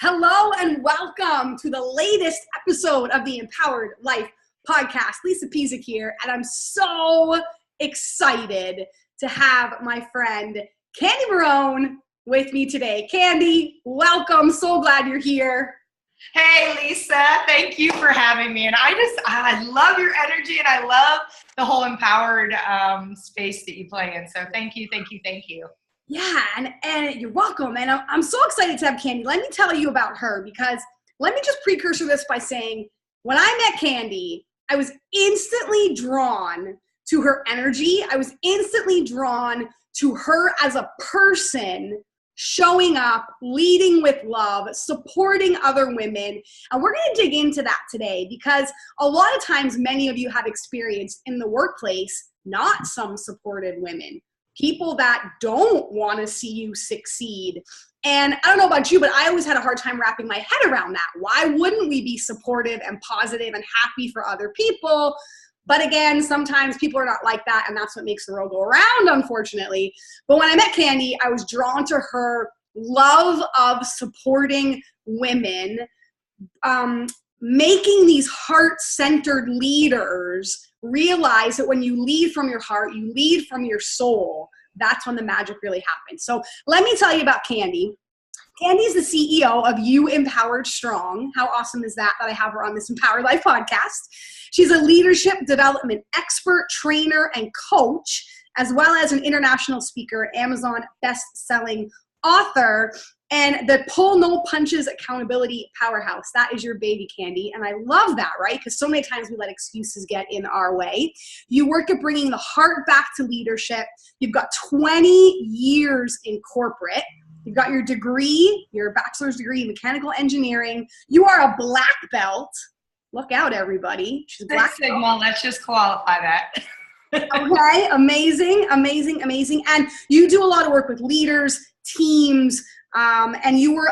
Hello and welcome to the latest episode of the Empowered Life podcast. Lisa Pezik here, and I'm so excited to have my friend Candy Barone with me today. Candy, welcome. So glad you're here. Hey, Lisa. Thank you for having me. And I love your energy, and I love the whole empowered space that you play in. So thank you. Yeah, and you're welcome. And I'm so excited to have Candy. Let me tell you about her, because let me just precursor this by saying, when I met Candy, I was instantly drawn to her energy. I was instantly drawn to her as a person, showing up, leading with love, supporting other women. And we're going to dig into that today, because a lot of times many of you have experienced in the workplace not some supported women. People that don't want to see you succeed. And I don't know about you, but I always had a hard time wrapping my head around that. Why wouldn't we be supportive and positive and happy for other people? But again, sometimes people are not like that, and that's what makes the world go around, unfortunately. But when I met Candy, I was drawn to her love of supporting women, making these heart-centered leaders realize that when you lead from your heart, you lead from your soul, that's when the magic really happens. So let me tell you about Candy. Candy is the CEO of You Empowered Strong. How awesome is that I have her on this Empowered Life podcast? She's a leadership development expert, trainer, and coach, as well as an international speaker, Amazon best-selling author, and the pull no punches accountability powerhouse. That is your baby, Candy. And I love that, right? Because so many times we let excuses get in our way. You work at bringing the heart back to leadership. You've got 20 years in corporate. You've got your degree, your bachelor's degree in mechanical engineering. You are a black belt. Look out, everybody. She's a black belt. Sigma, let's just qualify that. Okay, amazing. And you do a lot of work with leaders, teams, and you were,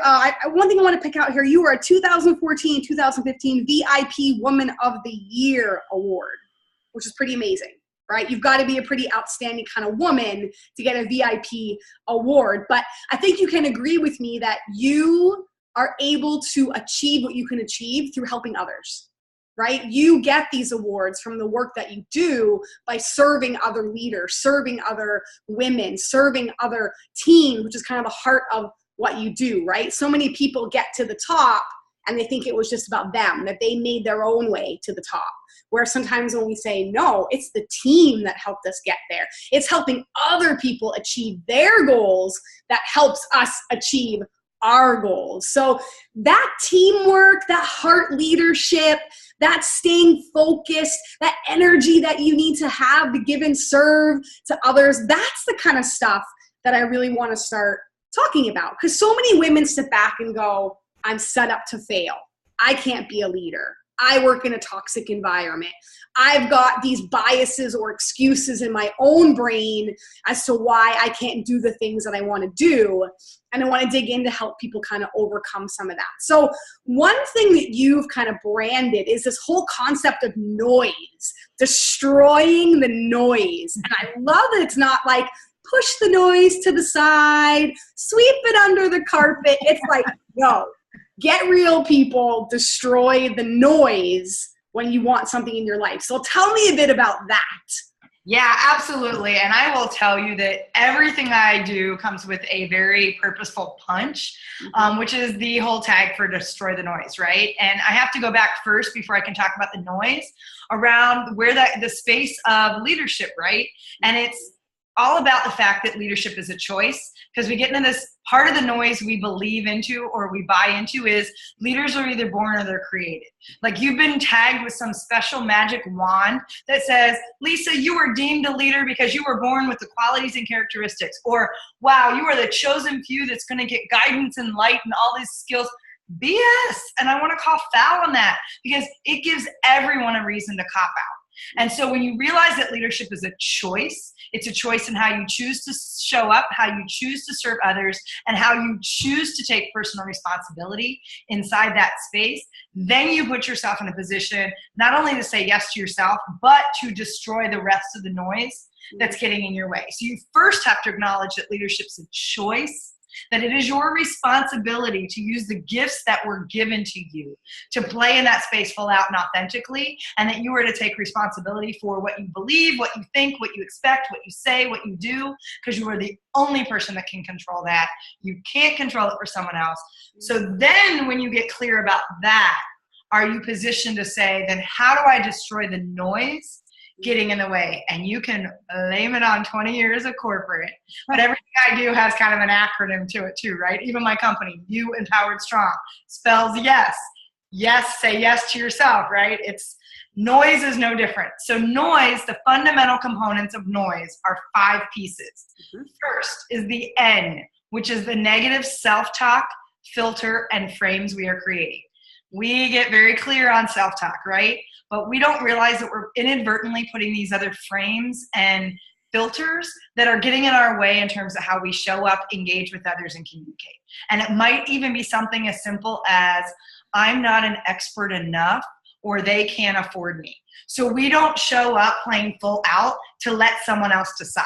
one thing I want to pick out here, you were a 2014-2015 VIP Woman of the Year award, which is pretty amazing, right? You've got to be a pretty outstanding kind of woman to get a VIP award. But I think you can agree with me that you are able to achieve what you can achieve through helping others, right? You get these awards from the work that you do by serving other leaders, serving other women, serving other teams, which is kind of the heart of what you do, right? So many people get to the top and they think it was just about them, that they made their own way to the top. Where sometimes when we say, no, it's the team that helped us get there. It's helping other people achieve their goals that helps us achieve our goals. So that teamwork, that heart leadership, that staying focused, that energy that you need to have to give and serve to others, that's the kind of stuff that I really want to start talking about. Because so many women sit back and go, I'm set up to fail. I can't be a leader. I work in a toxic environment. I've got these biases or excuses in my own brain as to why I can't do the things that I want to do. And I want to dig in to help people kind of overcome some of that. So one thing that you've kind of branded is this whole concept of noise, destroying the noise. And I love that it's not like push the noise to the side, sweep it under the carpet. It's like, no. Get real, people. Destroy the noise when you want something in your life. So tell me a bit about that. Yeah, absolutely. And I will tell you that everything I do comes with a very purposeful punch, which is the whole tag for destroy the noise, right? And I have to go back first before I can talk about the noise around where the space of leadership, right? And it's all about the fact that leadership is a choice, because we get into this part of the noise we believe into or we buy into is leaders are either born or they're created. Like you've been tagged with some special magic wand that says, Lisa, you were deemed a leader because you were born with the qualities and characteristics. Or, wow, you are the chosen few that's going to get guidance and light and all these skills. BS. And I want to call foul on that, because it gives everyone a reason to cop out. And so when you realize that leadership is a choice, it's a choice in how you choose to show up, how you choose to serve others, and how you choose to take personal responsibility inside that space, then you put yourself in a position not only to say yes to yourself, but to destroy the rest of the noise that's getting in your way. So you first have to acknowledge that leadership's a choice. that it is your responsibility to use the gifts that were given to you to play in that space full out and authentically, and that you are to take responsibility for what you believe, what you think, what you expect, what you say, what you do, because you are the only person that can control that. You can't control it for someone else. So then when you get clear about that, are you positioned to say, then how do I destroy the noise getting in the way? And you can blame it on 20 years of corporate, but everything I do has kind of an acronym to it too, right? Even my company, You Empowered Strong, spells yes. Yes, say yes to yourself, right? Noise is no different. So noise, the fundamental components of noise are 5 pieces. First is the N, which is the negative self-talk, filter, and frames we are creating. We get very clear on self-talk, right? But we don't realize that we're inadvertently putting these other frames and filters that are getting in our way in terms of how we show up, engage with others, and communicate. And it might even be something as simple as, I'm not an expert enough, or they can't afford me. So we don't show up playing full out to let someone else decide.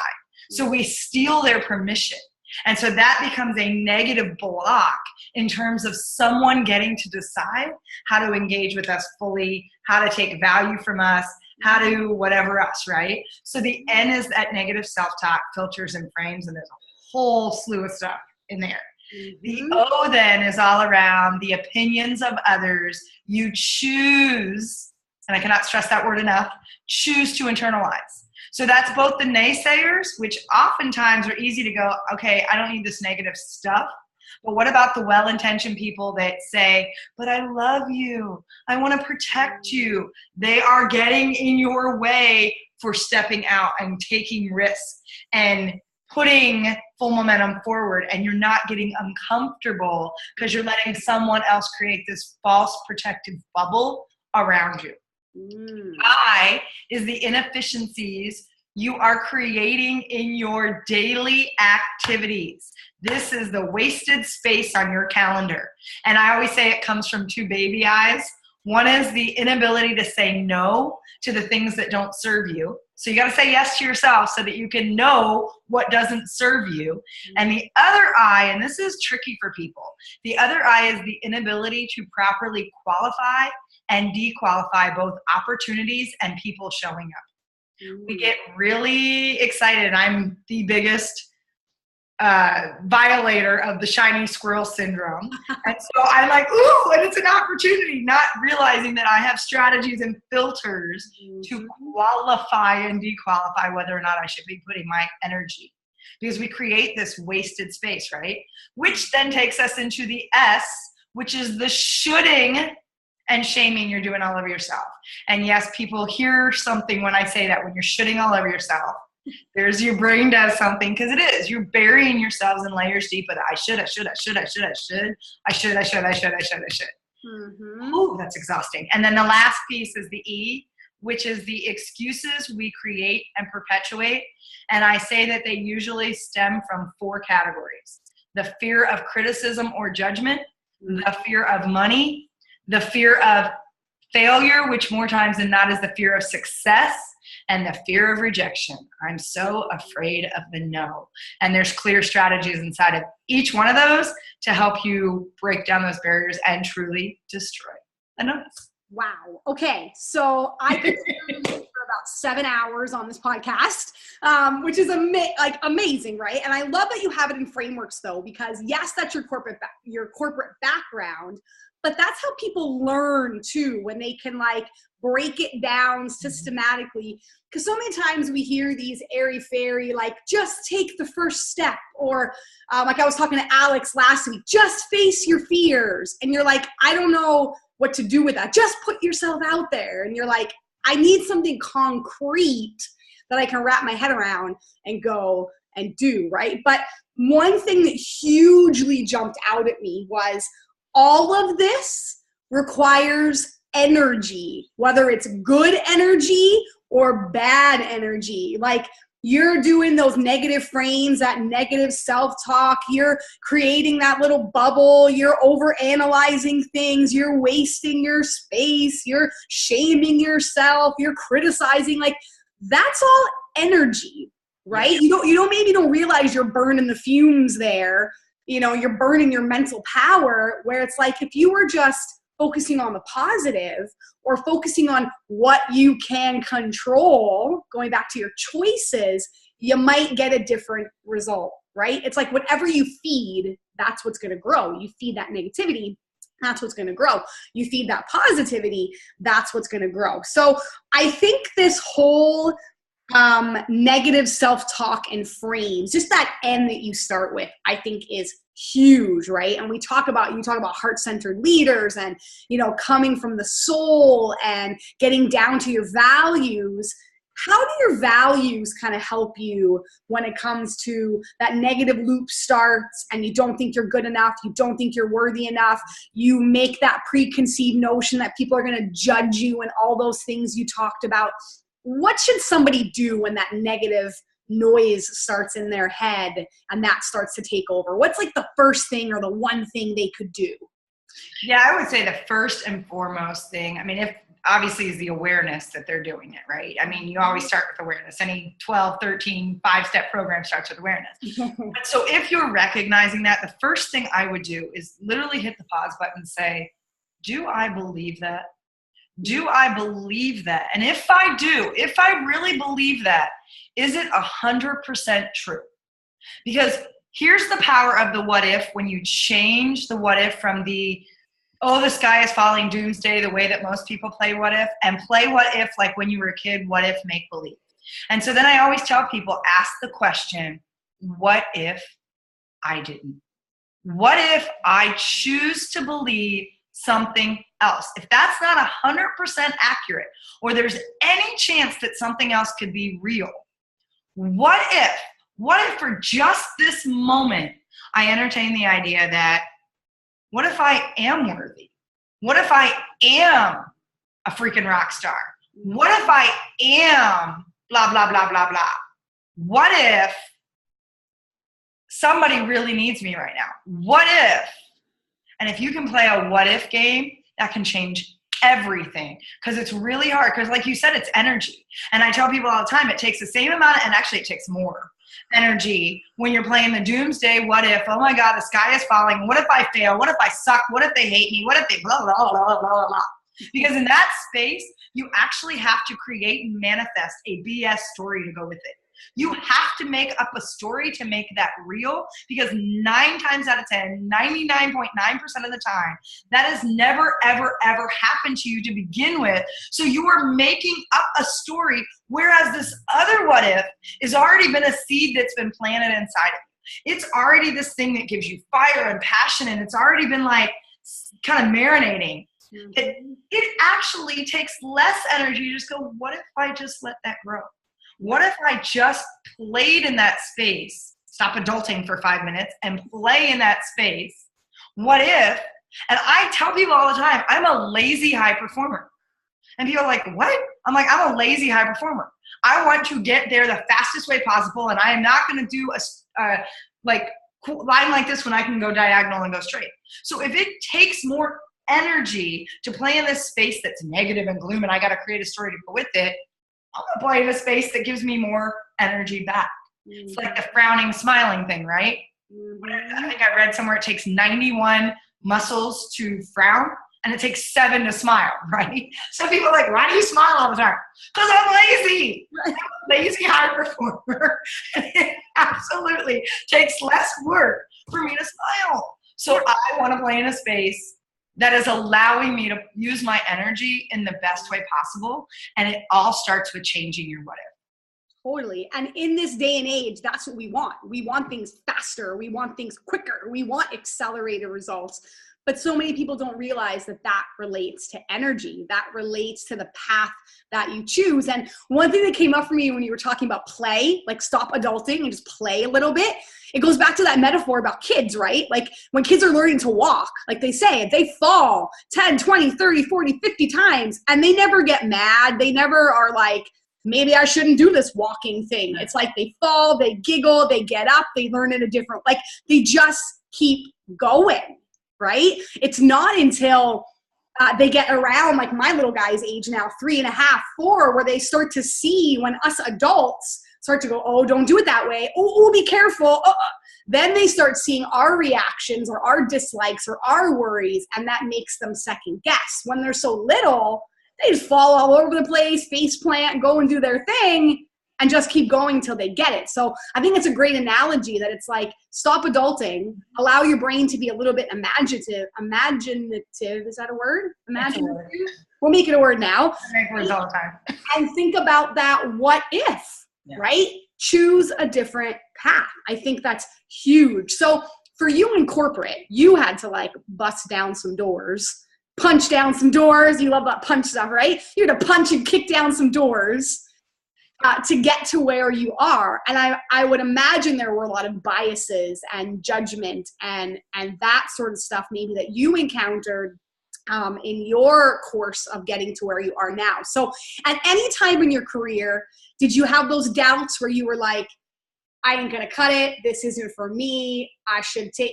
So we steal their permission. And so that becomes a negative block in terms of someone getting to decide how to engage with us fully, how to take value from us, how to whatever else, right? So the N is that negative self-talk, filters, and frames, and there's a whole slew of stuff in there. The O then is all around the opinions of others. You choose, and I cannot stress that word enough, choose to internalize. So that's both the naysayers, which oftentimes are easy to go, okay, I don't need this negative stuff. But what about the well-intentioned people that say, but I love you, I want to protect you? They are getting in your way for stepping out and taking risks and putting full momentum forward, and you're not getting uncomfortable because you're letting someone else create this false protective bubble around you. I is the inefficiencies you are creating in your daily activities. This is the wasted space on your calendar. And I always say it comes from 2 baby eyes. One is the inability to say no to the things that don't serve you. So you got to say yes to yourself so that you can know what doesn't serve you. And the other eye, and this is tricky for people, the other eye is the inability to properly qualify and dequalify both opportunities and people showing up. We get really excited. I'm the biggest violator of the shiny squirrel syndrome. And so I'm like, ooh, and it's an opportunity, not realizing that I have strategies and filters to qualify and dequalify whether or not I should be putting my energy. Because we create this wasted space, right? Which then takes us into the S, which is the shoulding and shaming you're doing all over yourself. And yes, people hear something when I say that, when you're shoulding all over yourself. There's your brain does something, because it is. You're burying yourselves in layers deep with I should. Ooh, that's exhausting. And then the last piece is the E, which is the excuses we create and perpetuate. And I say that they usually stem from 4 categories: the fear of criticism or judgment, the fear of money, the fear of failure, which more times than not is the fear of success, and the fear of rejection. I'm so afraid of the no. And there's clear strategies inside of each one of those to help you break down those barriers and truly destroy the noise. Wow. Okay. So I could for about 7 hours on this podcast, which is amazing, right? And I love that you have it in frameworks, though, because yes, that's your corporate background, but that's how people learn too, when they can break it down systematically. Because so many times we hear these airy-fairy, just take the first step, or like I was talking to Alex last week, just face your fears. And you're like, I don't know what to do with that. Just put yourself out there. And you're like, I need something concrete that I can wrap my head around and go and do, right? But one thing that hugely jumped out at me was all of this requires energy, whether it's good energy or bad energy. You're doing those negative frames, that negative self-talk, you're creating that little bubble, you're overanalyzing things, you're wasting your space, you're shaming yourself, you're criticizing. That's all energy, right? You maybe don't realize you're burning the fumes there you're burning your mental power, where it's like, if you were just focusing on the positive or focusing on what you can control, going back to your choices, you might get a different result, right? It's like whatever you feed, that's what's going to grow. You feed that negativity, that's what's going to grow. You feed that positivity, that's what's going to grow. So I think this whole negative self-talk and frames, just that end that you start with, I think is huge, right? And you talk about heart-centered leaders and, coming from the soul and getting down to your values. How do your values kind of help you when it comes to that negative loop starts and you don't think you're good enough, you don't think you're worthy enough, you make that preconceived notion that people are going to judge you and all those things you talked about? What should somebody do when that negative noise starts in their head and that starts to take over? What's like the first thing or the one thing they could do? Yeah, I would say the first and foremost thing, if obviously is the awareness that they're doing it, right? You always start with awareness. Any 12, 13, 5-step program starts with awareness. So if you're recognizing that, the first thing I would do is literally hit the pause button and say, do I believe that? Do I believe that? And if I do, if I really believe that, is it 100% true? Because here's the power of the what if when you change the what if from the sky is falling doomsday, the way that most people play what if, and play what if like when you were a kid, what if make believe. And so then I always tell people, ask the question, what if I didn't? What if I choose to believe something else? If that's not 100% accurate, or there's any chance that something else could be real, what if for just this moment, I entertain the idea that, what if I am worthy? What if I am a freaking rock star? What if I am blah, blah, blah, blah, blah? What if somebody really needs me right now? What if? And if you can play a what if game, that can change everything, because it's really hard, because like you said, it's energy. And I tell people all the time, it takes the same amount, and actually it takes more energy when you're playing the doomsday what if, oh my God, the sky is falling, what if I fail, what if I suck, what if they hate me, what if they blah, blah, blah, blah, blah, blah. Because in that space, you actually have to create and manifest a BS story to go with it. You have to make up a story to make that real, because 9 times out of 10, 99.9% of the time, that has never, ever, ever happened to you to begin with. So you are making up a story, whereas this other what if has already been a seed that's been planted inside of you. It's already this thing that gives you fire and passion, and it's already been like kind of marinating. It actually takes less energy to just go, what if I just let that grow? What if I just played in that space, stop adulting for 5 minutes and play in that space? What if? And I tell people all the time, I'm a lazy high performer. And people are like, what? I'm like, I'm a lazy high performer. I want to get there the fastest way possible, and I am not going to do a line like this when I can go diagonal and go straight. So if it takes more energy to play in this space that's negative and gloom, and I got to create a story to go with it, I'm going to play in a space that gives me more energy back. Mm-hmm. It's like the frowning, smiling thing, right? Mm-hmm. I think I read somewhere it takes 91 muscles to frown, and it takes 7 to smile, right? So people are like, why do you smile all the time? Because I'm lazy. I'm a lazy high performer. It absolutely takes less work for me to smile. So I want to play in a space that is allowing me to use my energy in the best way possible. And it all starts with changing your what if. Totally. And in this day and age, that's what we want. We want things faster. We want things quicker. We want accelerated results. But so many people don't realize that that relates to energy. That relates to the path that you choose. And one thing that came up for me when you were talking about play, like stop adulting and just play a little bit, it goes back to that metaphor about kids, right? Like when kids are learning to walk, like they say, they fall 10, 20, 30, 40, 50 times, and they never get mad. They never are like, maybe I shouldn't do this walking thing. It's like they fall, they giggle, they get up, they learn in a different, like they just keep going. Right? It's not until they get around, like my little guy's age now, 3.5, 4, where they start to see when us adults start to go, oh, don't do it that way. Oh, be careful. Then they start seeing our reactions or our dislikes or our worries, and that makes them second guess. When they're so little, they just fall all over the place, face plant, go and do their thing, and just keep going till they get it. So I think it's a great analogy that it's like, stop adulting, allow your brain to be a little bit imaginative. Is that a word? Imaginative? We'll make it a word now. I make words all the time. And think about that what if, right? Choose a different path. I think that's huge. So for you in corporate, you had to like bust down some doors, punch down some doors. You love that punch stuff, right? You had to punch and kick down some doors to get to where you are. And I would imagine there were a lot of biases and judgment and that sort of stuff maybe that you encountered in your course of getting to where you are now. So at any time in your career, did you have those doubts where you were like, I ain't gonna cut it, this isn't for me, I should take,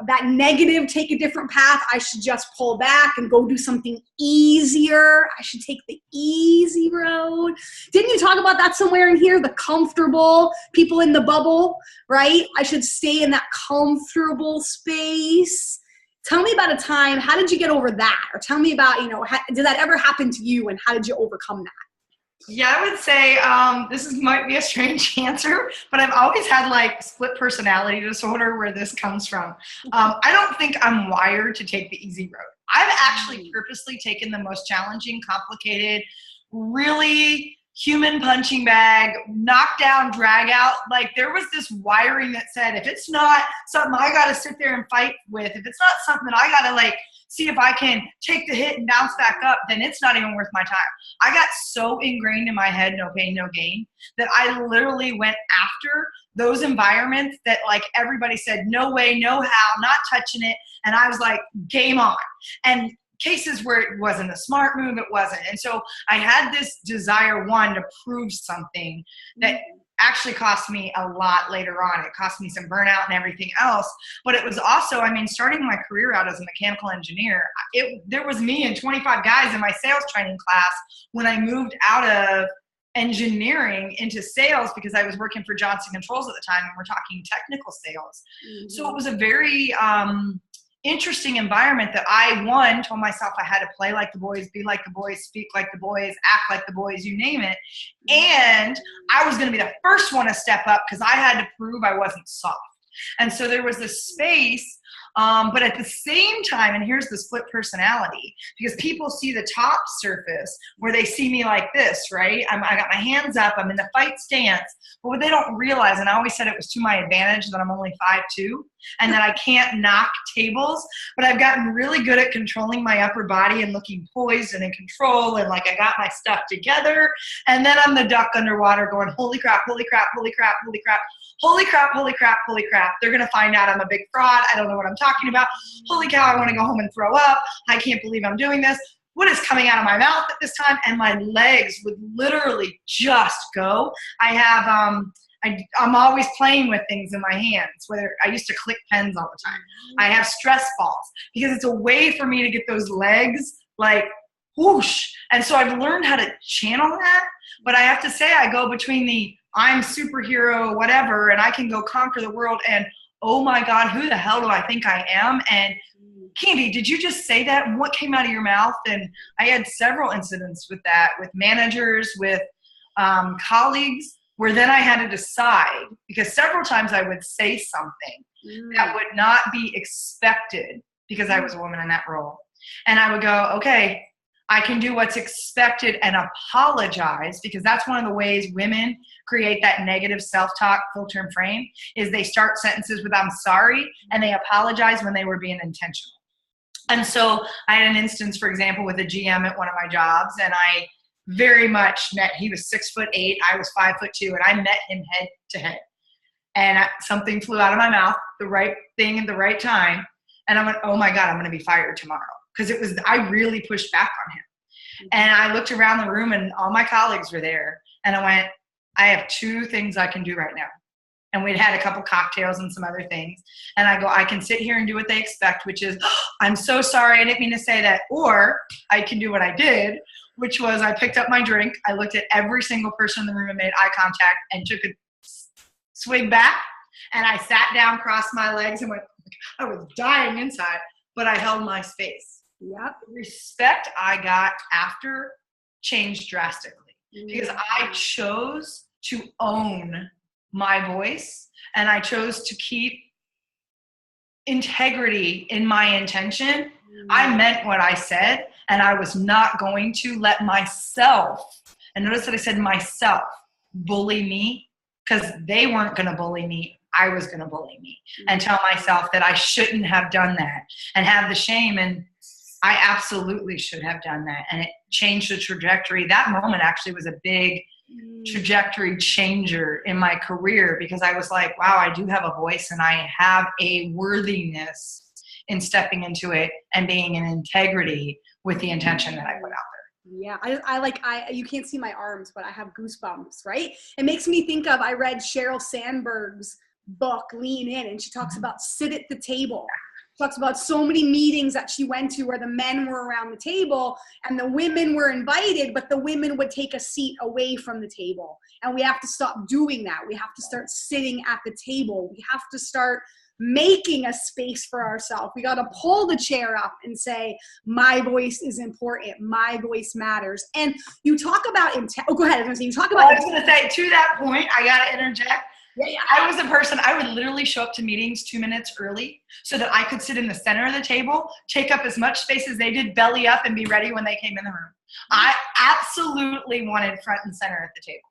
that negative, take a different path, I should just pull back and go do something easier, I should take the easy road? Didn't you talk about that somewhere in here? The comfortable, people in the bubble, right? I should stay in that comfortable space. Tell me about a time, how did you get over that? Or tell me about, did that ever happen to you and how did you overcome that? Yeah, I would say might be a strange answer, but I've always had like split personality disorder where this comes from. I don't think I'm wired to take the easy road. I've actually purposely taken the most challenging, complicated, really human punching bag, knock down, drag out. Like there was this wiring that said, if it's not something I got to sit there and fight with, if it's not something that I got to like see if I can take the hit and bounce back up, then it's not even worth my time. I got so ingrained in my head, no pain, no gain, that I literally went after those environments that like everybody said, no way, no how, not touching it. And I was like, game on. And cases where it wasn't a smart move, it wasn't. And so I had this desire, one, to prove something that actually cost me a lot later on. It cost me some burnout and everything else. But it was also, starting my career out as a mechanical engineer, there was me and 25 guys in my sales training class when I moved out of engineering into sales because I was working for Johnson Controls at the time, and we're talking technical sales. Mm-hmm. So it was a very interesting environment that I, one, told myself I had to play like the boys, be like the boys, speak like the boys, act like the boys, you name it. And I was going to be the first one to step up because I had to prove I wasn't soft. And so there was this space, but at the same time, and here's the split personality, because people see the top surface where they see me like this, right? I got my hands up, I'm in the fight stance, but what they don't realize, and I always said it was to my advantage that I'm only 5'2", and that I can't knock tables, but I've gotten really good at controlling my upper body and looking poised and in control, and like I got my stuff together, and then I'm the duck underwater going, holy crap, holy crap, holy crap, holy crap. Holy crap, holy crap, holy crap. They're going to find out I'm a big fraud. I don't know what I'm talking about. Holy cow, I want to go home and throw up. I can't believe I'm doing this. What is coming out of my mouth at this time? And my legs would literally just go. I have, I'm always playing with things in my hands, whether I used to click pens all the time. I have stress balls because it's a way for me to get those legs like whoosh. And so I've learned how to channel that. But I have to say I go between the I'm superhero, whatever, and I can go conquer the world, and oh my God, who the hell do I think I am? And Kandi, did you just say that? And what came out of your mouth? And I had several incidents with that, with managers, with colleagues, where then I had to decide, because several times I would say something that would not be expected because I was a woman in that role. And I would go, okay, I can do what's expected and apologize, because that's one of the ways women create that negative self-talk filter and frame, is they start sentences with I'm sorry, and they apologize when they were being intentional. And so I had an instance, for example, with a GM at one of my jobs, and I very much met, he was 6'8", I was 5'2", and I met him head to head. And something flew out of my mouth, the right thing at the right time, and I went, oh my God, I'm going to be fired tomorrow. Because I really pushed back on him. And I looked around the room and all my colleagues were there. And I went, I have two things I can do right now. And we'd had a couple cocktails and some other things. And I go, I can sit here and do what they expect, which is, oh, I'm so sorry, I didn't mean to say that. Or I can do what I did, which was I picked up my drink. I looked at every single person in the room and made eye contact and took a swig back. And I sat down, crossed my legs, and went, I was dying inside, but I held my space. Yep. The respect I got after changed drastically because I chose to own my voice and I chose to keep integrity in my intention. I meant what I said, and I was not going to let myself, and notice that I said myself, bully me, because they weren't going to bully me. I was going to bully me and tell myself that I shouldn't have done that and have the shame. And I absolutely should have done that. And it changed the trajectory. That moment actually was a big trajectory changer in my career because I was like, wow, I do have a voice and I have a worthiness in stepping into it and being in integrity with the intention that I put out there. Yeah, I you can't see my arms, but I have goosebumps, right? It makes me think of, I read Sheryl Sandberg's book, Lean In, and she talks about sit at the table. Talks about so many meetings that she went to where the men were around the table and the women were invited, but the women would take a seat away from the table. And we have to stop doing that. We have to start sitting at the table. We have to start making a space for ourselves. We got to pull the chair up and say, my voice is important. My voice matters. And you talk about, go ahead. I was going to say, to that point, I got to interject. Yeah. I was a person, I would literally show up to meetings 2 minutes early so that I could sit in the center of the table, take up as much space as they did, belly up, and be ready when they came in the room. I absolutely wanted front and center at the table.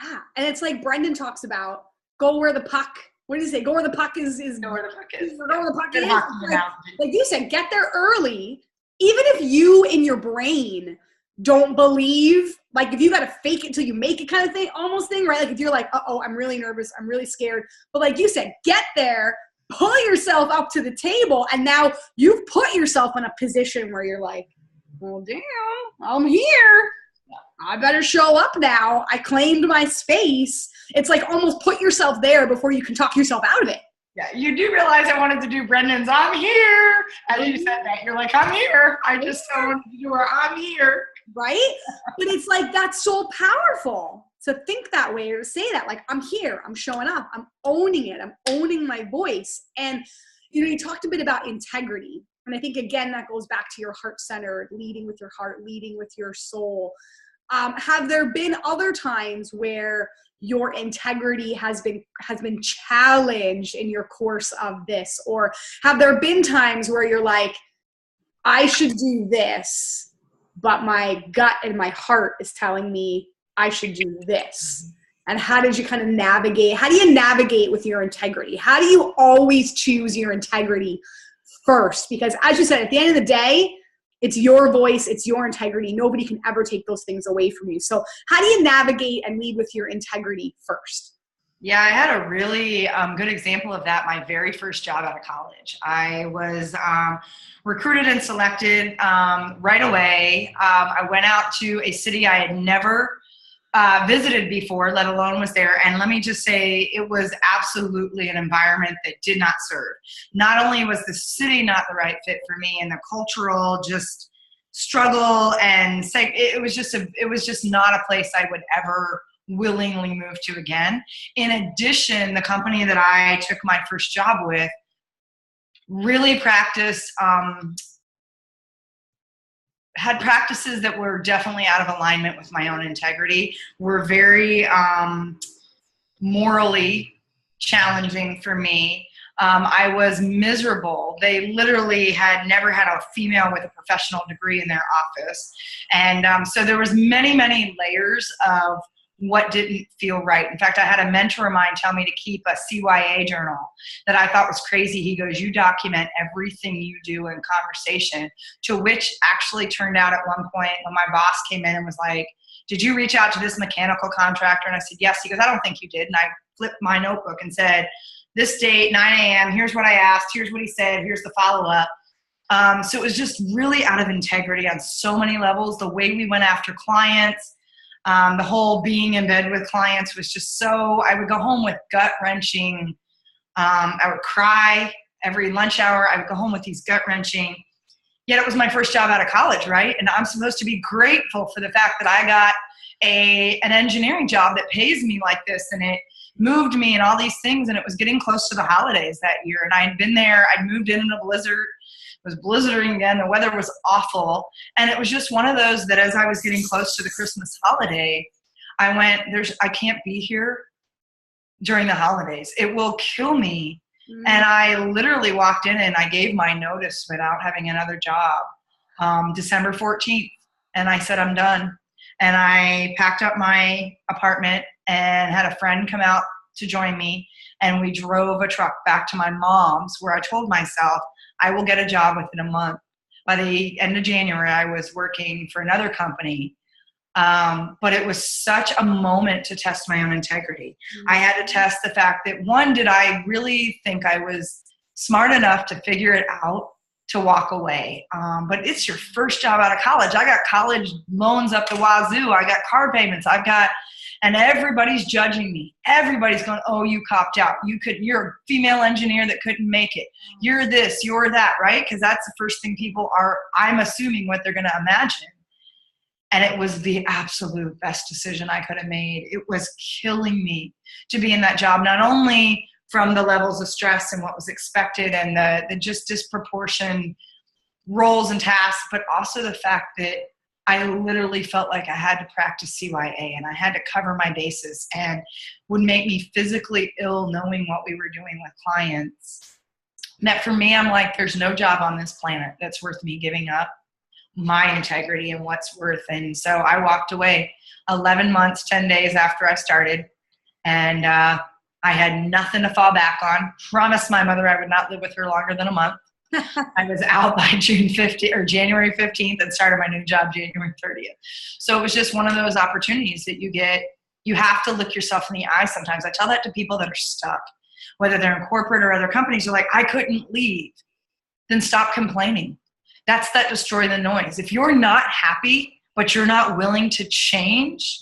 Yeah. And it's like Brendan talks about, go where the puck, what did he say? Go where the puck is. Go where the puck is. Go where the puck is. Like you said, get there early. Even if you in your brain don't believe, like if you got to fake it till you make it kind of thing, almost thing, right? Like if you're like, uh-oh, I'm really nervous, I'm really scared. But like you said, get there, pull yourself up to the table, and now you've put yourself in a position where you're like, well, damn, I'm here. I better show up now. I claimed my space. It's like almost put yourself there before you can talk yourself out of it. Yeah, you do realize I wanted to do Brendan's I'm here. As you said that, you're like, I'm here. I just so wanted to do our I'm here. Right? But it's like, that's so powerful to think that way or to say that, like, I'm here, I'm showing up, I'm owning it, I'm owning my voice. And, you know, you talked a bit about integrity. And I think, again, that goes back to your heart-centered, leading with your heart, leading with your soul. Have there been other times where your integrity has been challenged in your course of this? Or have there been times where you're like, I should do this, but my gut and my heart is telling me I should do this? And how did you kind of navigate? How do you navigate with your integrity? How do you always choose your integrity first? Because as you said, at the end of the day, it's your voice, it's your integrity. Nobody can ever take those things away from you. So how do you navigate and lead with your integrity first? Yeah, I had a really good example of that my very first job out of college. I was recruited and selected right away. I went out to a city I had never visited before, let alone was there. And let me just say, it was absolutely an environment that did not serve. Not only was the city not the right fit for me, and the cultural just struggle, and it was just not a place I would ever willingly move to again. In addition, the company that I took my first job with really had practices that were definitely out of alignment with my own integrity, were very morally challenging for me. I was miserable. They literally had never had a female with a professional degree in their office. And so there was many, many layers of what didn't feel right. In fact, I had a mentor of mine tell me to keep a CYA journal that I thought was crazy. He goes, you document everything you do in conversation, to which actually turned out at one point when my boss came in and was like, did you reach out to this mechanical contractor? And I said, yes. He goes, I don't think you did. And I flipped my notebook and said, this date, 9 a.m., here's what I asked, here's what he said, here's the follow-up. So it was just really out of integrity on so many levels. The way we went after clients, the whole being in bed with clients was just so, I would go home with gut-wrenching, I would cry every lunch hour. I would go home with these gut-wrenching Yet it was my first job out of college, right? And I'm supposed to be grateful for the fact that I got an engineering job that pays me like this, and it moved me and all these things, and it was getting close to the holidays that year. And I had been there, I'd moved in a blizzard, it was blizzarding again, the weather was awful. And it was just one of those that as I was getting close to the Christmas holiday, I went, I can't be here during the holidays. It will kill me. Mm-hmm. And I literally walked in and I gave my notice without having another job, December 14th. And I said, I'm done. And I packed up my apartment and had a friend come out to join me. And we drove a truck back to my mom's, where I told myself I will get a job within a month. By the end of January, I was working for another company. But it was such a moment to test my own integrity. Mm-hmm. I had to test the fact that, one, did I really think I was smart enough to figure it out to walk away? But it's your first job out of college. I got college loans up the wazoo. I got car payments. And everybody's judging me. Everybody's going, oh, you copped out. You're a female engineer that couldn't make it. You're this, you're that, right? Because that's the first thing people are, I'm assuming, what they're going to imagine. And it was the absolute best decision I could have made. It was killing me to be in that job, not only from the levels of stress and what was expected and the just disproportionate roles and tasks, but also the fact that I literally felt like I had to practice CYA and I had to cover my bases, and would make me physically ill knowing what we were doing with clients. That for me, I'm like, there's no job on this planet that's worth me giving up my integrity and what's worth. And so I walked away 11 months, 10 days after I started. And I had nothing to fall back on. Promised my mother I would not live with her longer than a month. I was out by January 15th and started my new job January 30th. So it was just one of those opportunities that you have to look yourself in the eye sometimes. I tell that to people that are stuck, whether they're in corporate or other companies. They're like, I couldn't leave. Then stop complaining. That's that destroy the noise. If you're not happy, but you're not willing to change,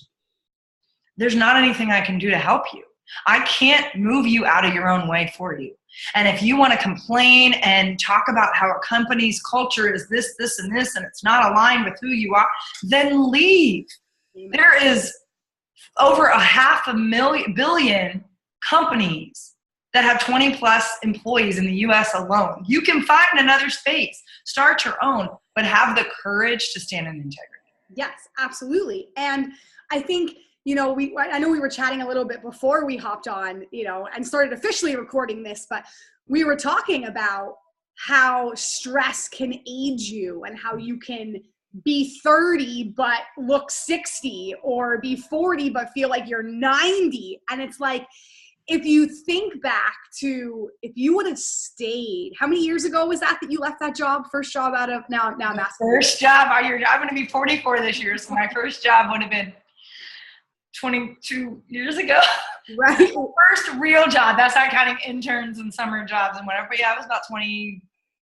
there's not anything I can do to help you. I can't move you out of your own way for you. And if you want to complain and talk about how a company's culture is this, this, and this, and it's not aligned with who you are, then leave. Amen. There is over 500 million companies that have 20 plus employees in the US alone. You can find another space, start your own, but have the courage to stand in integrity. Yes, absolutely. And I think, I know we were chatting a little bit before we hopped on, and started officially recording this, but we were talking about how stress can age you and how you can be 30 but look 60, or be 40 but feel like you're 90. And it's like, if you think back to, if you would have stayed, how many years ago was that you left that job? First job out of now first job. I'm going to be 44 this year, so my first job would have been 22 years ago. Right. First real job. That's not counting interns and summer jobs and whatever. But yeah, it was about 20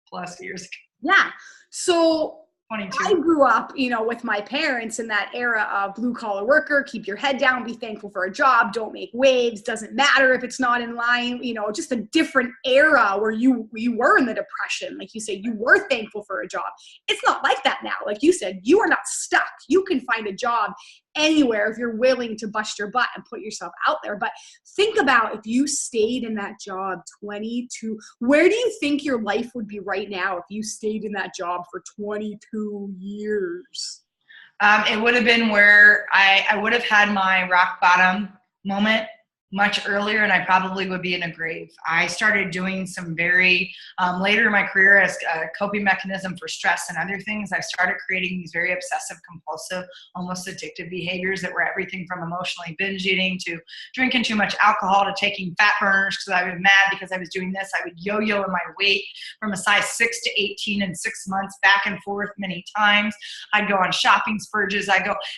plus years ago. Yeah. So 22. I grew up, with my parents in that era of blue collar worker, keep your head down, be thankful for a job, don't make waves, doesn't matter if it's not in line, just a different era where you were in the depression. Like you say, you were thankful for a job. It's not like that now. Like you said, you are not stuck. You can find a job anywhere if you're willing to bust your butt and put yourself out there. But think about if you stayed in that job 22, where do you think your life would be right now if you stayed in that job for 22 years? It would have been where I would have had my rock bottom moment much earlier, and I probably would be in a grave. I started doing some very, later in my career as a coping mechanism for stress and other things, I started creating these very obsessive compulsive, almost addictive behaviors that were everything from emotionally binge eating to drinking too much alcohol to taking fat burners because I was mad because I was doing this. I would yo-yo in my weight from a size 6 to 18 in 6 months, back and forth many times. I'd go on shopping spurges.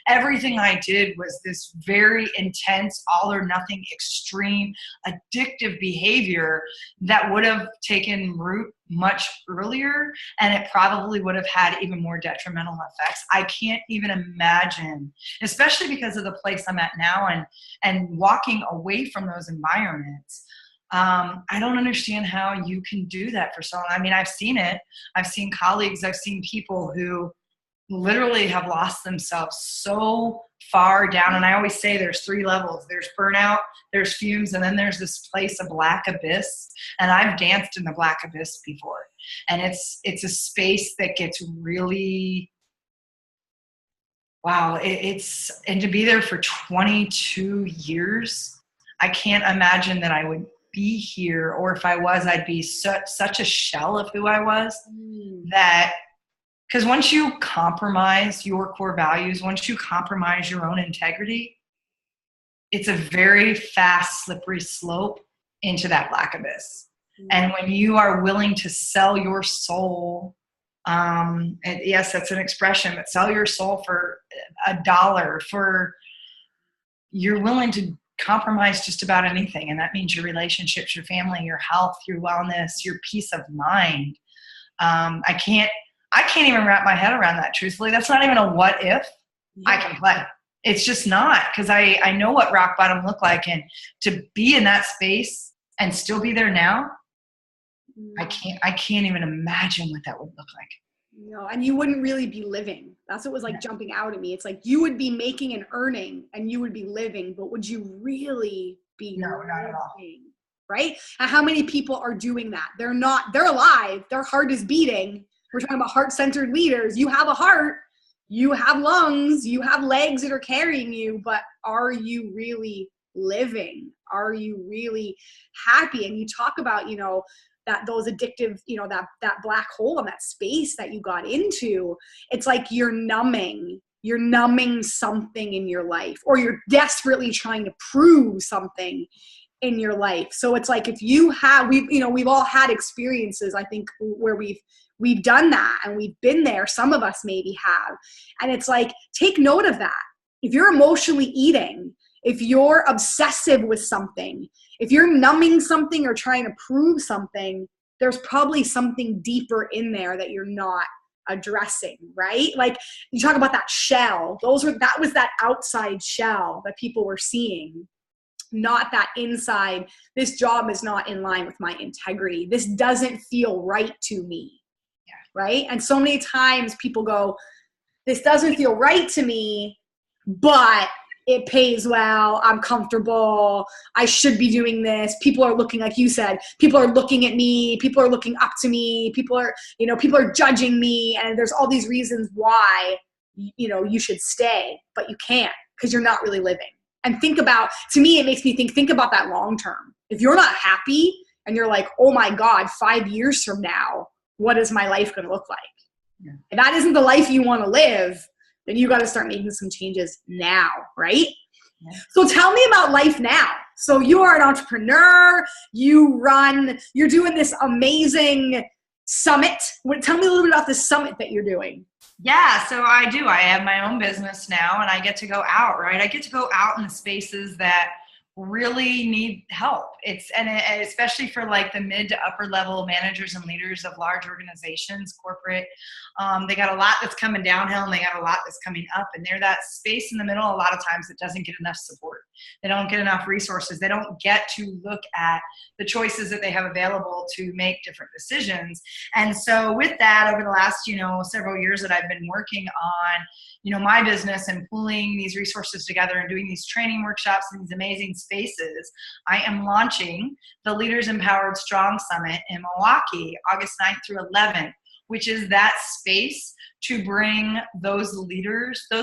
Everything I did was this very intense, all or nothing, extreme addictive behavior that would have taken root much earlier, and it probably would have had even more detrimental effects. I can't even imagine, especially because of the place I'm at now and walking away from those environments. I don't understand how you can do that for so long. I mean, I've seen it. I've seen colleagues, I've seen people who literally have lost themselves so far down. And I always say there's 3 levels. There's burnout, there's fumes, and then there's this place, a black abyss. And I've danced in the black abyss before. And it's a space that gets really, wow. And to be there for 22 years, I can't imagine that I would be here, or if I was, I'd be such a shell of who I was. That, because once you compromise your core values, once you compromise your own integrity, it's a very fast, slippery slope into that black abyss. And when you are willing to sell your soul, and yes, that's an expression, but sell your soul for $1, you're willing to compromise just about anything. And that means your relationships, your family, your health, your wellness, your peace of mind. I can't even wrap my head around that, truthfully. That's not even a what if I can play. It's just not, because I know what rock bottom looked like. And to be in that space and still be there now, I can't even imagine what that would look like. And you wouldn't really be living. That's what was like jumping out at me. It's like you would be making and earning and you would be living, but would you really be No, not at all. Right? And how many people are doing that? They're alive. Their heart is beating. We're talking about heart-centered leaders. You have a heart, you have lungs, you have legs that are carrying you, but are you really living? Are you really happy? And you talk about, that those addictive, that black hole and that space that you got into, it's like you're numbing something in your life, or you're desperately trying to prove something in your life. So it's like, if you have, we've all had experiences, I think, where we've done that and we've been there. Some of us maybe have. And it's like, take note of that. If you're emotionally eating, if you're obsessive with something, if you're numbing something or trying to prove something, there's probably something deeper in there that you're not addressing, right? Like you talk about that shell. That was that outside shell that people were seeing, not that inside. This job is not in line with my integrity. This doesn't feel right to me. Right? And so many times people go, this doesn't feel right to me, but it pays well, I'm comfortable, I should be doing this. People are looking, like you said, people are looking at me, people are looking up to me, people are judging me, and there's all these reasons why, you should stay, but you can't, because you're not really living. And to me, it makes me think about that long term. If you're not happy and you're like, oh my God, 5 years from now, what is my life going to look like? Yeah. If that isn't the life you want to live, then you got to start making some changes now, right? Yeah. So tell me about life now. So you are an entrepreneur, you're doing this amazing summit. Tell me a little bit about the summit that you're doing. Yeah, so I do. I have my own business now, and I get to go out, right? I get to go out in the spaces that really need help. Especially for like the mid to upper level managers and leaders of large organizations, corporate, they got a lot that's coming downhill and they got a lot that's coming up, and they're that space in the middle a lot of times that doesn't get enough support. They don't get enough resources. They don't get to look at the choices that they have available to make different decisions. And so with that, over the last, several years that I've been working on, my business and pulling these resources together and doing these training workshops in these amazing spaces, I am launching the Leaders Empowered Strong Summit in Milwaukee, August 9th through 11th, which is that space to bring those leaders that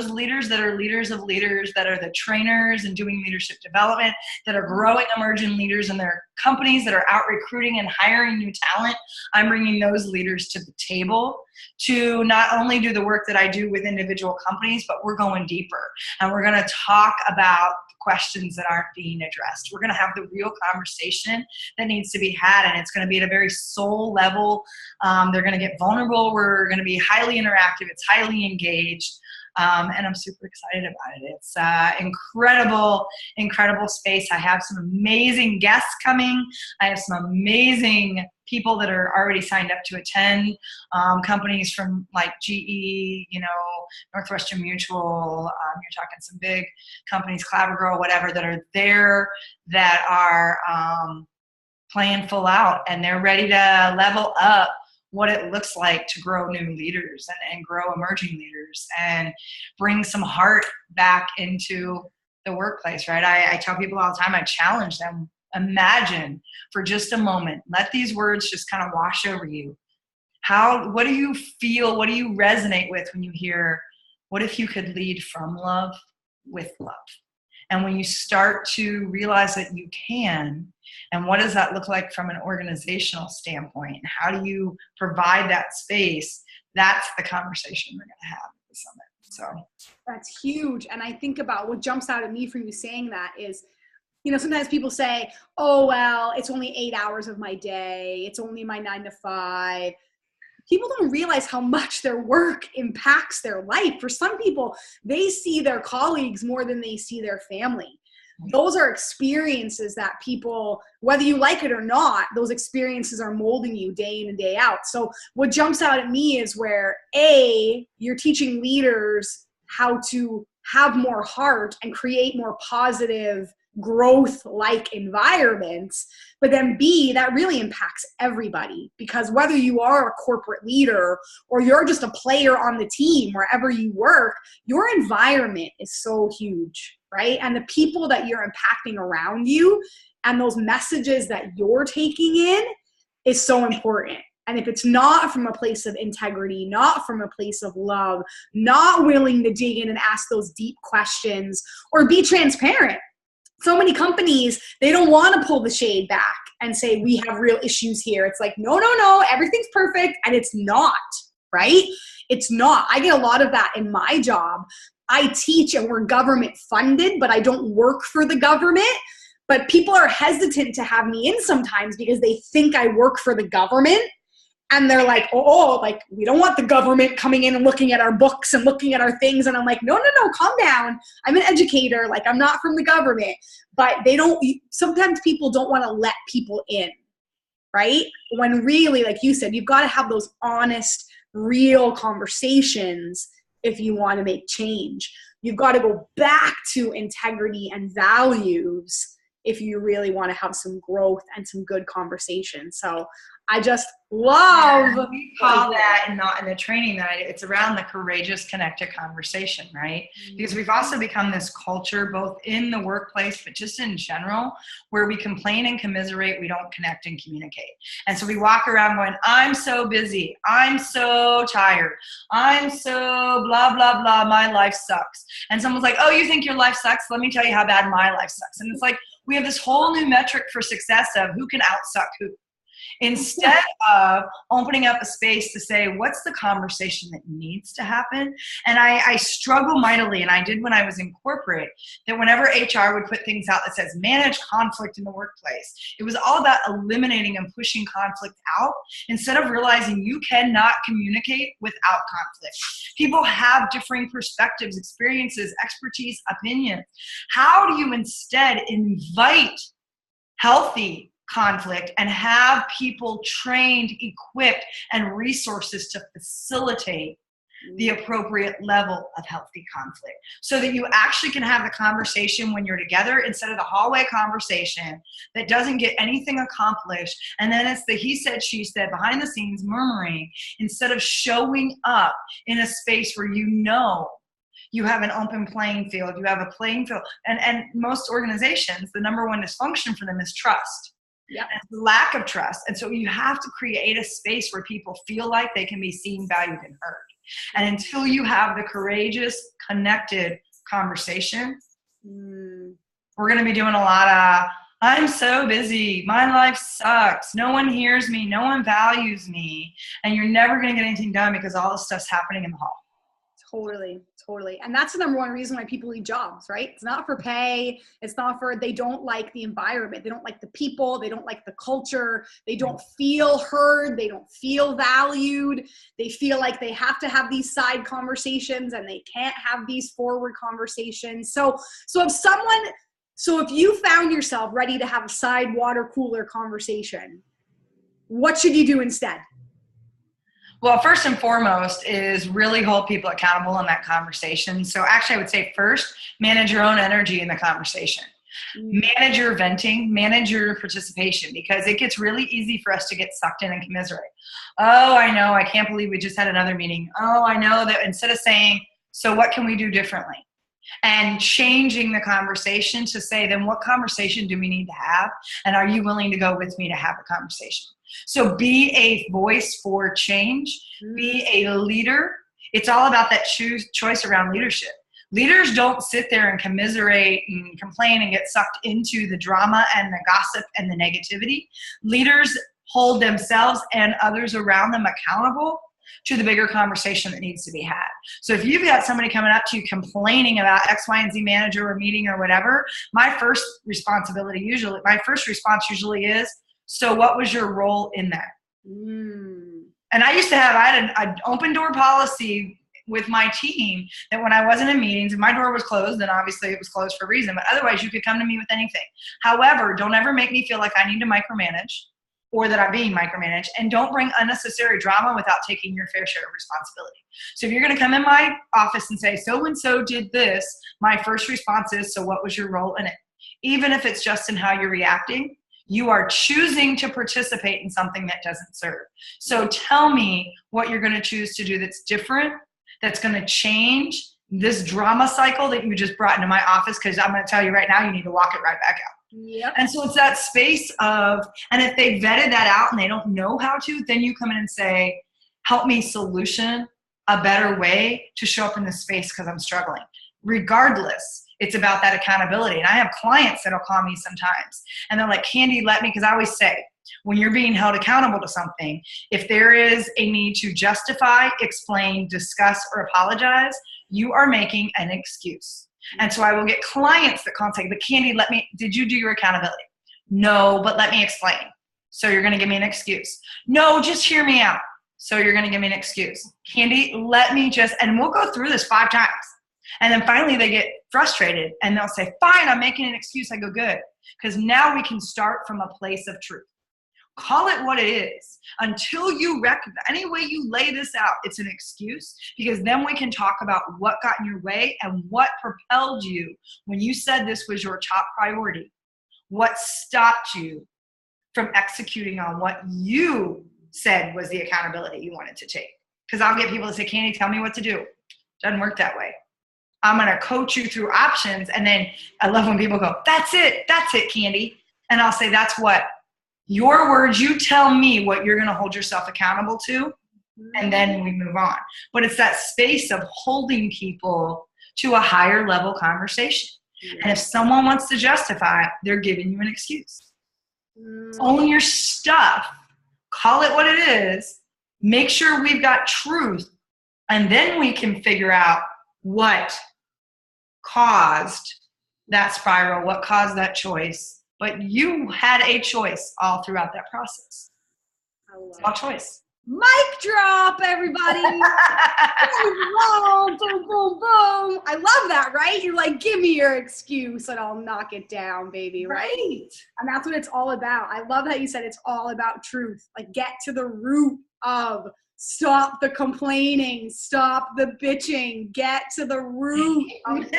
are leaders of leaders, that are the trainers and doing leadership development, that are growing emerging leaders in their companies, that are out recruiting and hiring new talent. I'm bringing those leaders to the table to not only do the work that I do with individual companies, but we're going deeper. And we're going to talk about questions that aren't being addressed. We're going to have the real conversation that needs to be had, and it's going to be at a very soul level. They're going to get vulnerable. We're going to be highly interactive. It's highly engaged. And I'm super excited about it. It's incredible space. I have some amazing guests coming. I have some amazing people that are already signed up to attend, companies from like GE, Northwestern Mutual, you're talking some big companies, Clabber Girl, whatever, that are there, that are playing full out, and they're ready to level up what it looks like to grow new leaders and grow emerging leaders and bring some heart back into the workplace, right? I tell people all the time, I challenge them, imagine for just a moment, let these words just kind of wash over you. What do you feel? What do you resonate with when you hear, what if you could lead from love with love? And when you start to realize that you can, and what does that look like from an organizational standpoint? And how do you provide that space? That's the conversation we're going to have at the summit. So that's huge. And I think about what jumps out at me from you saying that is, sometimes people say, oh, well, it's only 8 hours of my day. It's only my 9 to 5. People don't realize how much their work impacts their life. For some people, they see their colleagues more than they see their family. Those are experiences that people, whether you like it or not, those experiences are molding you day in and day out. So what jumps out at me is where, A, you're teaching leaders how to have more heart and create more positive growth-like environments, but then B, that really impacts everybody, because whether you are a corporate leader or you're just a player on the team, wherever you work, your environment is so huge, right? And the people that you're impacting around you and those messages that you're taking in is so important. And if it's not from a place of integrity, not from a place of love, not willing to dig in and ask those deep questions or be transparent. So many companies, they don't want to pull the shade back and say, we have real issues here. It's like, no, everything's perfect. And it's not, right? It's not. I get a lot of that in my job. I teach and we're government funded, but I don't work for the government. But people are hesitant to have me in sometimes because they think I work for the government. And they're like, like, we don't want the government coming in and looking at our books and looking at our things. And I'm like, no, calm down. I'm an educator. Like, I'm not from the government. But sometimes people don't want to let people in, right? When really, like you said, you've got to have those honest, real conversations if you want to make change. You've got to go back to integrity and values if you really want to have some growth and some good conversation. So I just love. Yeah, we call that, and not in the training that I do, it's around the courageous, connected conversation, right? Because we've also become this culture, both in the workplace, but just in general, where we complain and commiserate, we don't connect and communicate. And so we walk around going, I'm so busy, I'm so tired, I'm so blah, blah, blah, my life sucks. And someone's like, oh, you think your life sucks? Let me tell you how bad my life sucks. And it's like, we have this whole new metric for success of who can outsuck who. Instead of opening up a space to say, what's the conversation that needs to happen? And I struggle mightily, and I did when I was in corporate, that whenever HR would put things out that says manage conflict in the workplace, it was all about eliminating and pushing conflict out instead of realizing you cannot communicate without conflict. People have differing perspectives, experiences, expertise, opinions. How do you instead invite healthy conflict and have people trained, equipped, and resources to facilitate the appropriate level of healthy conflict so that you actually can have the conversation when you're together instead of the hallway conversation that doesn't get anything accomplished, and then it's the he said, she said, behind the scenes murmuring, instead of showing up in a space where you have an open playing field, you have a playing field. And most organizations, the number one dysfunction for them is trust. Yeah. And lack of trust. And so you have to create a space where people feel like they can be seen, valued, and heard. And until you have the courageous, connected conversation, we're going to be doing a lot of, I'm so busy, my life sucks, no one hears me, no one values me, and you're never going to get anything done because all this stuff's happening in the hall. Totally. And that's the number one reason why people leave jobs, right? It's not for pay. It's not for, they don't like the environment. They don't like the people. They don't like the culture. They don't feel heard. They don't feel valued. They feel like they have to have these side conversations and they can't have these forward conversations. So if you found yourself ready to have a side water cooler conversation, what should you do instead? Well, first and foremost is really hold people accountable in that conversation. So actually I would say first, manage your own energy in the conversation. Manage your venting, manage your participation, because it gets really easy for us to get sucked in and commiserate. Oh, I know, I can't believe we just had another meeting. Oh, I know that, instead of saying, so what can we do differently? And changing the conversation to say, then what conversation do we need to have? And are you willing to go with me to have a conversation? So be a voice for change, be a leader. It's all about that choice around leadership. Leaders don't sit there and commiserate and complain and get sucked into the drama and the gossip and the negativity. Leaders hold themselves and others around them accountable to the bigger conversation that needs to be had. So if you've got somebody coming up to you complaining about X, Y, and Z manager or meeting or whatever, my first response usually is, so what was your role in that? And I had an open door policy with my team that when I wasn't in meetings and my door was closed, then obviously it was closed for a reason, but otherwise you could come to me with anything. However, don't ever make me feel like I need to micromanage or that I'm being micromanaged, and don't bring unnecessary drama without taking your fair share of responsibility. So if you're gonna come in my office and say, so-and-so did this, my first response is, so what was your role in it? Even if it's just in how you're reacting, you are choosing to participate in something that doesn't serve. So tell me what you're gonna choose to do that's different, that's gonna change this drama cycle that you just brought into my office, because I'm gonna tell you right now, you need to walk it right back out. Yep. And so it's that space of, and if they vetted that out and they don't know how to, then you come in and say, help me solution a better way to show up in this space because I'm struggling. Regardless, it's about that accountability. And I have clients that'll call me sometimes and they're like, Kandi, because I always say, when you're being held accountable to something, if there is a need to justify, explain, discuss, or apologize, you are making an excuse. And so I will get clients that call and say, but Kandi, did you do your accountability? No, but let me explain. So you're going to give me an excuse. No, just hear me out. So you're going to give me an excuse. Kandi, and we'll go through this 5 times. And then finally they get frustrated and they'll say, fine, I'm making an excuse. I go, good. Because now we can start from a place of truth. Call it what it is until you recognize. Any way you lay this out, it's an excuse, because then we can talk about what got in your way and what propelled you when you said this was your top priority. What stopped you from executing on what you said was the accountability you wanted to take? Because I'll get people to say, Kandi, tell me what to do. Doesn't work that way. I'm going to coach you through options. And then I love when people go, that's it, Kandi. And I'll say, that's what? Your words, you tell me what you're going to hold yourself accountable to, and then we move on. But it's that space of holding people to a higher level conversation. And if someone wants to justify it, they're giving you an excuse. Own your stuff. Call it what it is. Make sure we've got truth. And then we can figure out what caused that spiral, what caused that choice. But you had a choice all throughout that process. It's all choice. Mic drop, everybody. Boom, boom, boom, boom. I love that, right? You're like, give me your excuse and I'll knock it down, baby, right? And that's what it's all about. I love that you said it's all about truth. Like, get to the root of, stop the complaining, stop the bitching, get to the root of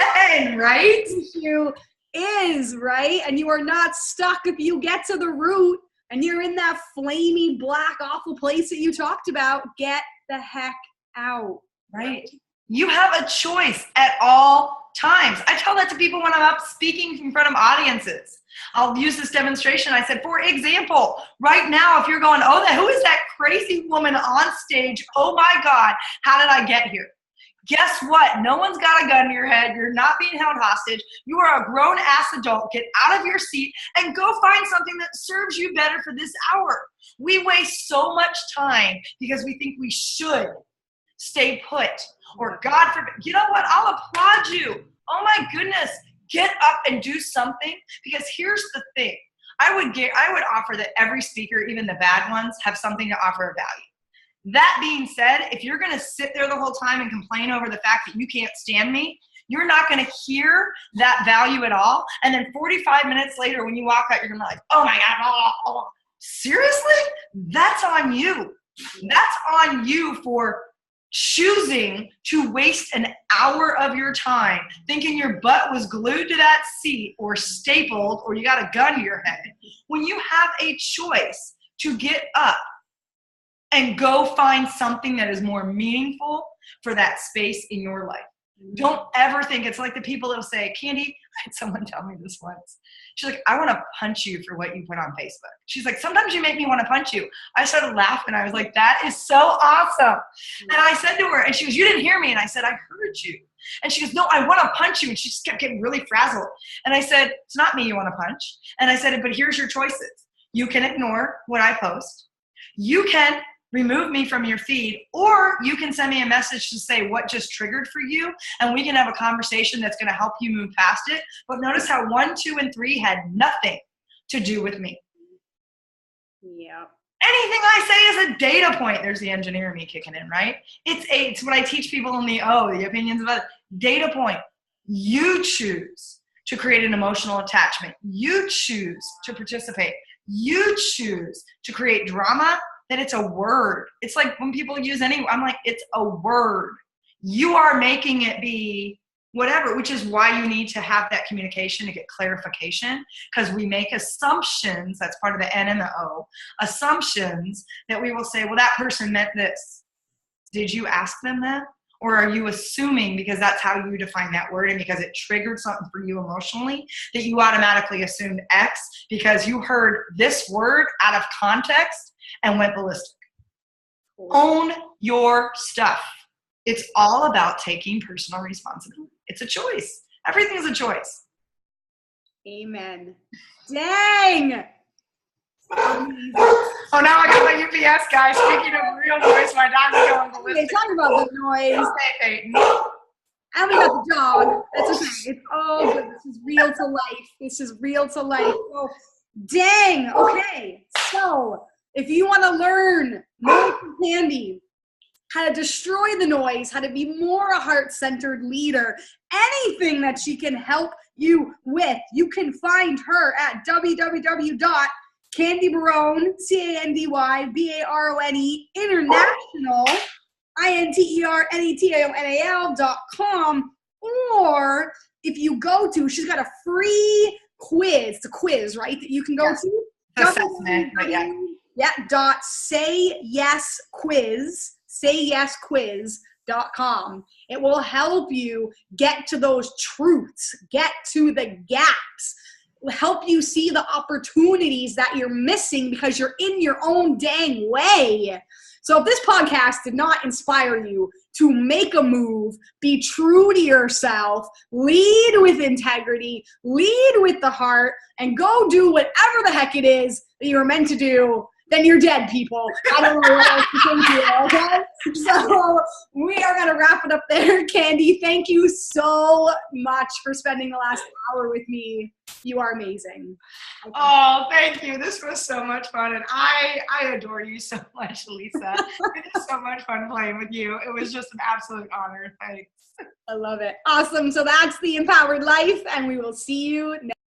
right? Issue is, right? And you are not stuck if you get to the root and you're in that flamey, black, awful place that you talked about. Get the heck out. Right? You have a choice at all times. I tell that to people when I'm up speaking in front of audiences. I'll use this demonstration. I said, for example, right now, if you're going, who is that crazy woman on stage? Oh my God, how did I get here? Guess what? No one's got a gun to your head. You're not being held hostage. You are a grown-ass adult. Get out of your seat and go find something that serves you better for this hour. We waste so much time because we think we should stay put. Or God forbid, you know what? I'll applaud you. Oh my goodness. Get up and do something. Because here's the thing. I would offer that every speaker, even the bad ones, have something to offer of value. That being said, if you're going to sit there the whole time and complain over the fact that you can't stand me, you're not going to hear that value at all. And then 45 minutes later, when you walk out, you're going to be like, oh my God, seriously? That's on you. That's on you for choosing to waste an hour of your time thinking your butt was glued to that seat or stapled or you got a gun to your head, when you have a choice to get up and go find something that is more meaningful for that space in your life. Don't ever think, it's like the people that will say, Candy, I had someone tell me this once. She's like, I want to punch you for what you put on Facebook. She's like, sometimes you make me want to punch you. I started laughing. I was like, that is so awesome. And I said to her, and she goes, you didn't hear me. And I said, I heard you. And she goes, no, I want to punch you. And she just kept getting really frazzled. And I said, it's not me you want to punch. And I said, but here's your choices. You can ignore what I post. You can remove me from your feed, or you can send me a message to say what just triggered for you, and we can have a conversation that's going to help you move past it. But notice how 1, 2, and 3 had nothing to do with me. Yeah. Anything I say is a data point. There's the engineer in me kicking in, right? It's what I teach people in the opinions of others. Data point. You choose to create an emotional attachment. You choose to participate. You choose to create drama. That it's a word. It's like when people use I'm like, it's a word. You are making it be whatever, which is why you need to have that communication to get clarification, because we make assumptions. That's part of the N and the O. Assumptions that we will say, well, that person meant this. Did you ask them that? Or are you assuming, because that's how you define that word and because it triggered something for you emotionally, that you automatically assumed X because you heard this word out of context and went ballistic? Own your stuff. It's all about taking personal responsibility. It's a choice. Everything's a choice. Amen. Dang. Oh, now I got my UPS guy. Speaking of real noise, my dog's going ballistic. Okay, talking about the noise. Hey, And we got the dog. That's okay. It's all good. This is real to life. This is real to life. Oh, dang. Okay. So if you want to learn more from Kandi, how to destroy the noise, how to be more a heart-centered leader, anything that she can help you with, you can find her at Candy Barone, CandyBarone, International, INTERNETAONAL.com, or if you go to, she's got a free quiz. It's a quiz, right? That you can go to. Assessment, sayyesquiz.com. It will help you get to those truths, get to the gaps, help you see the opportunities that you're missing because you're in your own dang way. So if this podcast did not inspire you to make a move, be true to yourself, lead with integrity, lead with the heart, and go do whatever the heck it is that you were meant to do, then you're dead, people. I don't know what else to think here, okay? So we are going to wrap it up there. Kandi, thank you so much for spending the last hour with me. You are amazing. Okay. Oh, thank you. This was so much fun. And I adore you so much, Lisa. It is so much fun playing with you. It was just an absolute honor. Thanks. I love it. Awesome. So that's the Empowered Life, and we will see you next